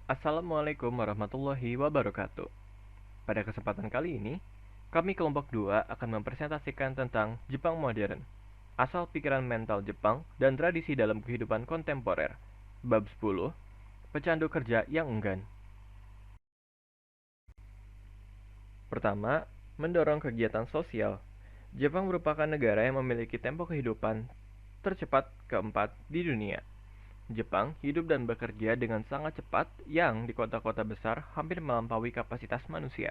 Assalamualaikum warahmatullahi wabarakatuh. Pada kesempatan kali ini, kami kelompok 2 akan mempresentasikan tentang Jepang modern, asal pikiran mental Jepang dan tradisi dalam kehidupan kontemporer. Bab 10, pecandu kerja yang enggan. Pertama, mendorong kegiatan sosial. Jepang merupakan negara yang memiliki tempo kehidupan tercepat keempat di dunia. Jepang hidup dan bekerja dengan sangat cepat yang di kota-kota besar hampir melampaui kapasitas manusia.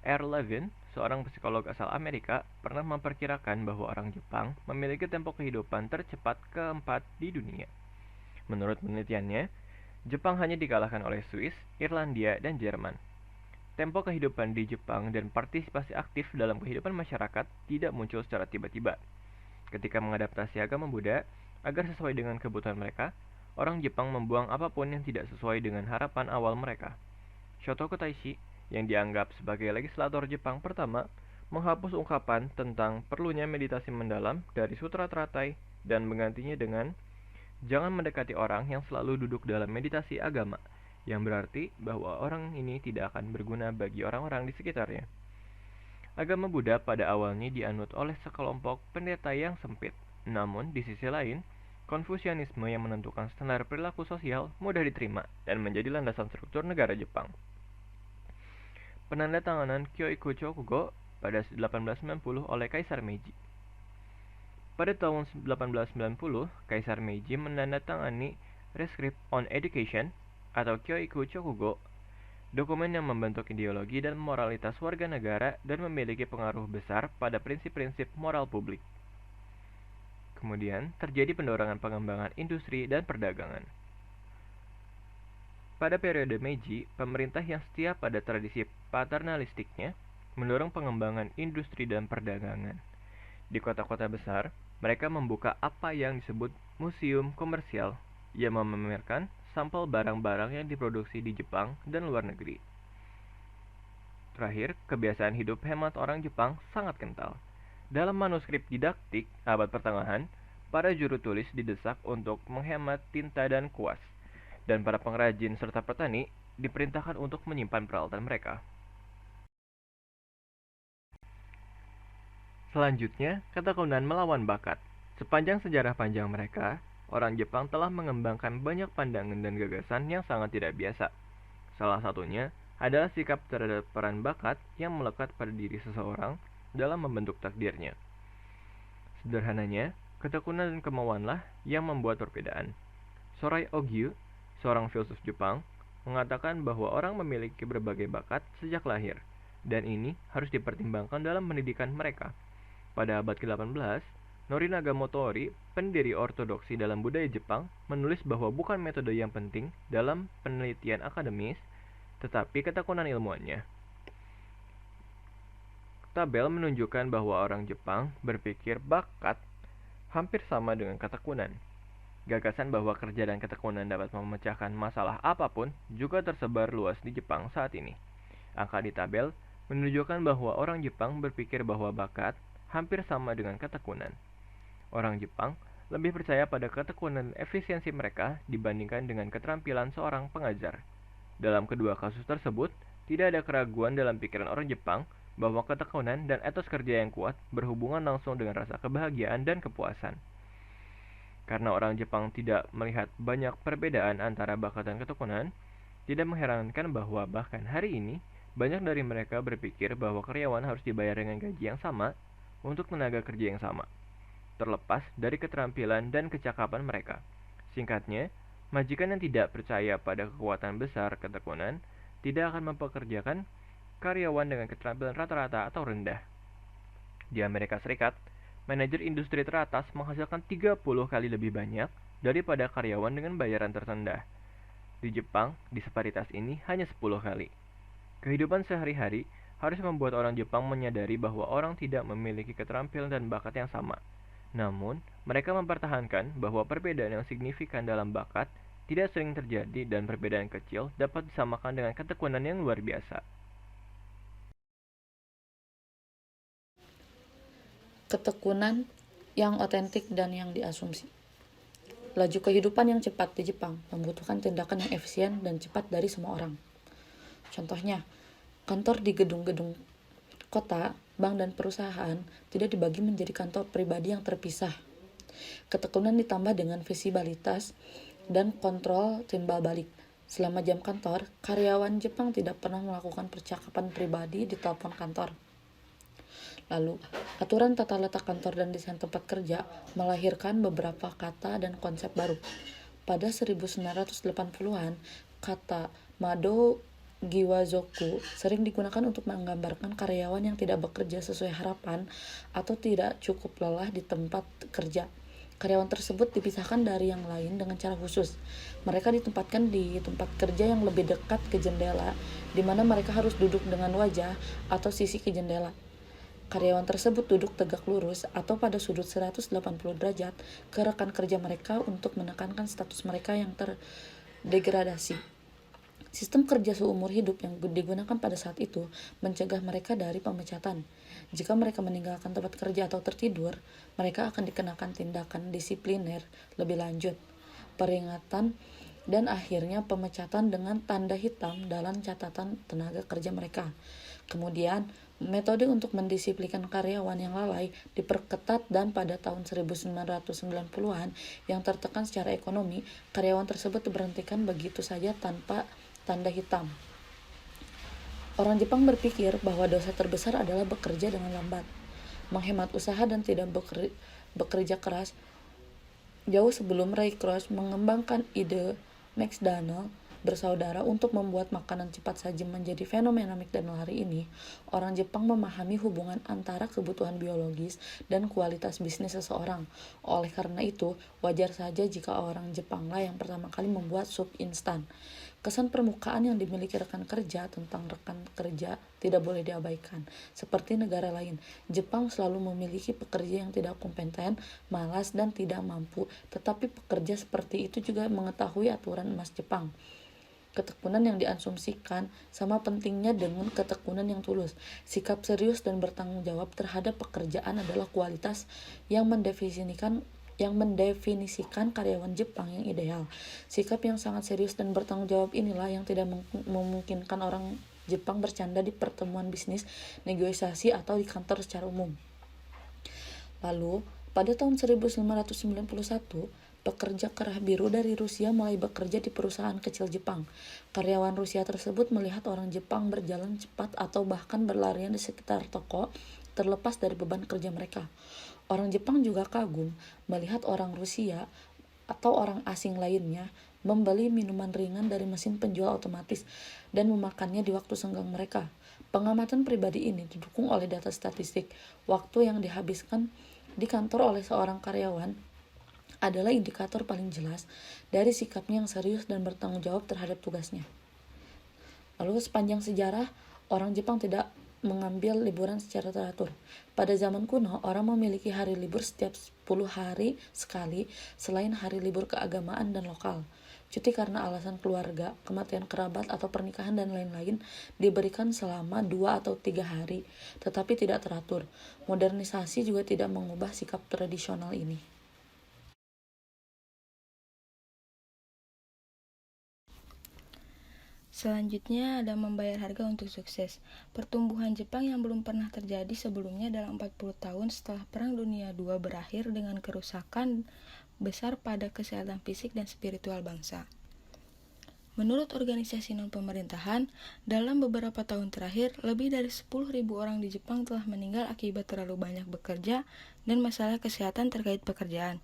R. Levin, seorang psikolog asal Amerika, pernah memperkirakan bahwa orang Jepang memiliki tempo kehidupan tercepat keempat di dunia. Menurut penelitiannya, Jepang hanya dikalahkan oleh Swiss, Irlandia, dan Jerman. Tempo kehidupan di Jepang dan partisipasi aktif dalam kehidupan masyarakat tidak muncul secara tiba-tiba. Ketika mengadaptasi agama Buddha agar sesuai dengan kebutuhan mereka, orang Jepang membuang apapun yang tidak sesuai dengan harapan awal mereka. Shotoku Taishi, yang dianggap sebagai legislator Jepang pertama, menghapus ungkapan tentang perlunya meditasi mendalam dari Sutra Teratai dan menggantinya dengan jangan mendekati orang yang selalu duduk dalam meditasi agama, yang berarti bahwa orang ini tidak akan berguna bagi orang-orang di sekitarnya. Agama Buddha pada awalnya dianut oleh sekelompok pendeta yang sempit, namun di sisi lain, Konfusianisme yang menentukan standar perilaku sosial mudah diterima dan menjadi landasan struktur negara Jepang. Penandatanganan Kyoikuchokugo pada 1890 oleh Kaisar Meiji. Pada tahun 1890, Kaisar Meiji menandatangani Rescript on Education atau Kyoikuchokugo, dokumen yang membentuk ideologi dan moralitas warga negara dan memiliki pengaruh besar pada prinsip-prinsip moral publik. Kemudian, terjadi pendorongan pengembangan industri dan perdagangan. Pada periode Meiji, pemerintah yang setia pada tradisi paternalistiknya mendorong pengembangan industri dan perdagangan. Di kota-kota besar, mereka membuka apa yang disebut museum komersial yang memamerkan sampel barang-barang yang diproduksi di Jepang dan luar negeri. Terakhir, kebiasaan hidup hemat orang Jepang sangat kental. Dalam manuskrip didaktik abad pertengahan, para juru tulis didesak untuk menghemat tinta dan kuas, dan para pengrajin serta petani diperintahkan untuk menyimpan peralatan mereka. Selanjutnya, ketekunan melawan bakat. Sepanjang sejarah panjang mereka, orang Jepang telah mengembangkan banyak pandangan dan gagasan yang sangat tidak biasa. Salah satunya adalah sikap terhadap peran bakat yang melekat pada diri seseorang dalam membentuk takdirnya. Sederhananya, ketekunan dan kemauanlah yang membuat perbedaan. Sorai Ogyu, seorang filsuf Jepang, mengatakan bahwa orang memiliki berbagai bakat sejak lahir, dan ini harus dipertimbangkan dalam pendidikan mereka. Pada abad ke-18, Norinaga Motori, pendiri ortodoksi dalam budaya Jepang, menulis bahwa bukan metode yang penting dalam penelitian akademis, tetapi ketekunan ilmuannya. Tabel menunjukkan bahwa orang Jepang berpikir bakat hampir sama dengan ketekunan. Gagasan bahwa kerja dan ketekunan dapat memecahkan masalah apapun juga tersebar luas di Jepang saat ini. Angka di tabel menunjukkan bahwa orang Jepang berpikir bahwa bakat hampir sama dengan ketekunan. Orang Jepang lebih percaya pada ketekunan dan efisiensi mereka dibandingkan dengan keterampilan seorang pengajar. Dalam kedua kasus tersebut, tidak ada keraguan dalam pikiran orang Jepang bahwa ketekunan dan etos kerja yang kuat berhubungan langsung dengan rasa kebahagiaan dan kepuasan. Karena orang Jepang tidak melihat banyak perbedaan antara bakat dan ketekunan, tidak mengherankan bahwa bahkan hari ini, banyak dari mereka berpikir bahwa karyawan harus dibayar dengan gaji yang sama untuk tenaga kerja yang sama, terlepas dari keterampilan dan kecakapan mereka. Singkatnya, majikan yang tidak percaya pada kekuatan besar ketekunan tidak akan mempekerjakan karyawan dengan keterampilan rata-rata atau rendah. Di Amerika Serikat, manajer industri teratas menghasilkan 30 kali lebih banyak daripada karyawan dengan bayaran terendah. Di Jepang, disparitas ini hanya 10 kali. Kehidupan sehari-hari harus membuat orang Jepang menyadari bahwa orang tidak memiliki keterampilan dan bakat yang sama. Namun, mereka mempertahankan bahwa perbedaan yang signifikan dalam bakat tidak sering terjadi dan perbedaan kecil dapat disamakan dengan ketekunan yang luar biasa. Ketekunan yang otentik dan yang diasumsi. Laju kehidupan yang cepat di Jepang membutuhkan tindakan yang efisien dan cepat dari semua orang. Contohnya, kantor di gedung-gedung kota, bank, dan perusahaan tidak dibagi menjadi kantor pribadi yang terpisah. Ketekunan ditambah dengan visibilitas dan kontrol timbal balik. Selama jam kantor, karyawan Jepang tidak pernah melakukan percakapan pribadi di telepon kantor. Lalu, aturan tata letak kantor dan desain tempat kerja melahirkan beberapa kata dan konsep baru. Pada 1980-an, kata Mado Giwazoku sering digunakan untuk menggambarkan karyawan yang tidak bekerja sesuai harapan atau tidak cukup lelah di tempat kerja. Karyawan tersebut dipisahkan dari yang lain dengan cara khusus. Mereka ditempatkan di tempat kerja yang lebih dekat ke jendela, di mana mereka harus duduk dengan wajah atau sisi ke jendela. Karyawan tersebut duduk tegak lurus atau pada sudut 180 derajat ke rekan kerja mereka untuk menekankan status mereka yang terdegradasi. Sistem kerja seumur hidup yang digunakan pada saat itu mencegah mereka dari pemecatan. Jika mereka meninggalkan tempat kerja atau tertidur, mereka akan dikenakan tindakan disipliner lebih lanjut, peringatan, dan akhirnya pemecatan dengan tanda hitam dalam catatan tenaga kerja mereka. Kemudian, metode untuk mendisiplinkan karyawan yang lalai diperketat dan pada tahun 1990-an yang tertekan secara ekonomi, karyawan tersebut diberhentikan begitu saja tanpa tanda hitam. Orang Jepang berpikir bahwa dosa terbesar adalah bekerja dengan lambat, menghemat usaha dan tidak bekerja keras. Jauh sebelum Ray Kroc mengembangkan ide McDonald bersaudara untuk membuat makanan cepat saji menjadi fenomena McDonald hari ini, orang Jepang memahami hubungan antara kebutuhan biologis dan kualitas bisnis seseorang. Oleh karena itu, wajar saja jika orang Jepanglah yang pertama kali membuat sup instan. Kesan permukaan yang dimiliki rekan kerja tentang rekan kerja tidak boleh diabaikan. Seperti negara lain, Jepang selalu memiliki pekerja yang tidak kompeten, malas, dan tidak mampu. Tetapi pekerja seperti itu juga mengetahui aturan emas Jepang. Ketekunan yang diasumsikan sama pentingnya dengan ketekunan yang tulus. Sikap serius dan bertanggung jawab terhadap pekerjaan adalah kualitas yang mendefinisikan karyawan Jepang yang ideal. Sikap yang sangat serius dan bertanggung jawab inilah yang tidak memungkinkan orang Jepang bercanda di pertemuan bisnis, negosiasi, atau di kantor secara umum. Lalu, pada tahun 1991, pekerja kerah biru dari Rusia mulai bekerja di perusahaan kecil Jepang. Karyawan Rusia tersebut melihat orang Jepang berjalan cepat atau bahkan berlarian di sekitar toko, terlepas dari beban kerja mereka. Orang Jepang juga kagum melihat orang Rusia atau orang asing lainnya membeli minuman ringan dari mesin penjual otomatis dan memakannya di waktu senggang mereka. Pengamatan pribadi ini didukung oleh data statistik. Waktu yang dihabiskan di kantor oleh seorang karyawan adalah indikator paling jelas dari sikapnya yang serius dan bertanggung jawab terhadap tugasnya. Lalu sepanjang sejarah, orang Jepang tidak mengambil liburan secara teratur. Pada zaman kuno, orang memiliki hari libur setiap 10 hari sekali selain hari libur keagamaan dan lokal. Cuti karena alasan keluarga, kematian kerabat, atau pernikahan dan lain-lain diberikan selama 2 atau 3 hari, tetapi tidak teratur. Modernisasi juga tidak mengubah sikap tradisional ini. Selanjutnya ada membayar harga untuk sukses. Pertumbuhan Jepang yang belum pernah terjadi sebelumnya dalam 40 tahun setelah Perang Dunia II berakhir dengan kerusakan besar pada kesehatan fisik dan spiritual bangsa. Menurut organisasi non-pemerintahan, dalam beberapa tahun terakhir, lebih dari 10.000 orang di Jepang telah meninggal akibat terlalu banyak bekerja dan masalah kesehatan terkait pekerjaan.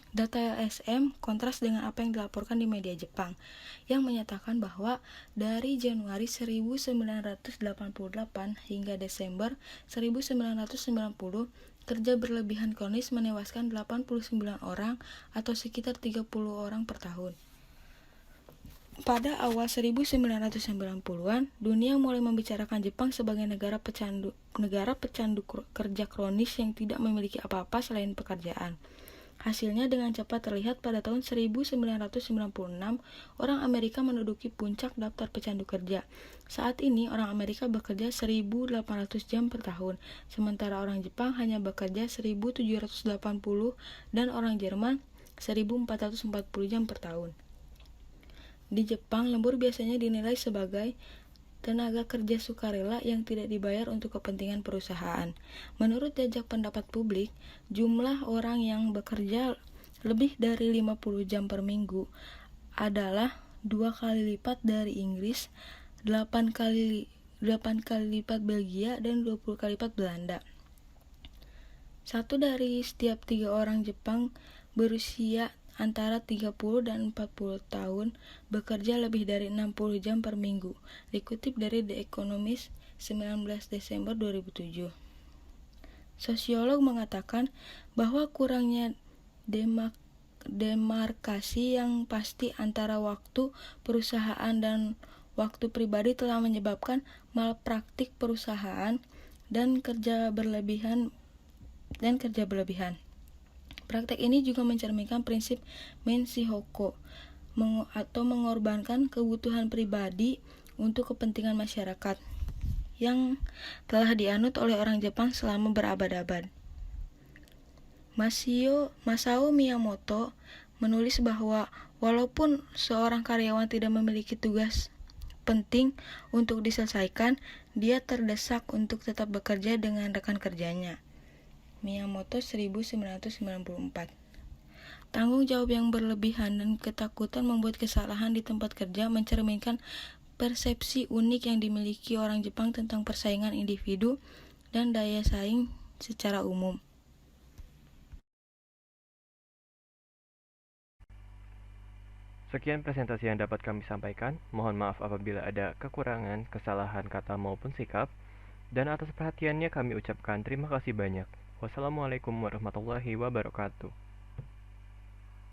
Data LSM kontras dengan apa yang dilaporkan di media Jepang, yang menyatakan bahwa dari Januari 1988 hingga Desember 1990, kerja berlebihan kronis menewaskan 89 orang atau sekitar 30 orang per tahun. Pada awal 1990-an, dunia mulai membicarakan Jepang sebagai negara pecandu kerja kronis yang tidak memiliki apa-apa selain pekerjaan. Hasilnya dengan cepat terlihat pada tahun 1996, orang Amerika menduduki puncak daftar pecandu kerja. Saat ini, orang Amerika bekerja 1.800 jam per tahun, sementara orang Jepang hanya bekerja 1.780 dan orang Jerman 1.440 jam per tahun. Di Jepang, lembur biasanya dinilai sebagai tenaga kerja sukarela yang tidak dibayar untuk kepentingan perusahaan. Menurut jajak pendapat publik, jumlah orang yang bekerja lebih dari 50 jam per minggu adalah 2 kali lipat dari Inggris, 8 kali lipat Belgia, dan 20 kali lipat Belanda. 1 dari setiap 3 orang Jepang berusia antara 30 dan 40 tahun bekerja lebih dari 60 jam per minggu, dikutip dari The Economist 19 Desember 2007. Sosiolog mengatakan bahwa kurangnya demarkasi yang pasti antara waktu perusahaan dan waktu pribadi telah menyebabkan malpraktik perusahaan dan kerja berlebihan. Praktek ini juga mencerminkan prinsip Menshihoko atau mengorbankan kebutuhan pribadi untuk kepentingan masyarakat yang telah dianut oleh orang Jepang selama berabad-abad. Masao Miyamoto menulis bahwa walaupun seorang karyawan tidak memiliki tugas penting untuk diselesaikan, dia terdesak untuk tetap bekerja dengan rekan kerjanya. Miyamoto 1994. Tanggung jawab yang berlebihan dan ketakutan membuat kesalahan di tempat kerja mencerminkan persepsi unik yang dimiliki orang Jepang tentang persaingan individu dan daya saing secara umum. Sekian presentasi yang dapat kami sampaikan. Mohon maaf apabila ada kekurangan, kesalahan kata maupun sikap. Dan atas perhatiannya kami ucapkan terima kasih banyak. Wassalamualaikum warahmatullahi wabarakatuh.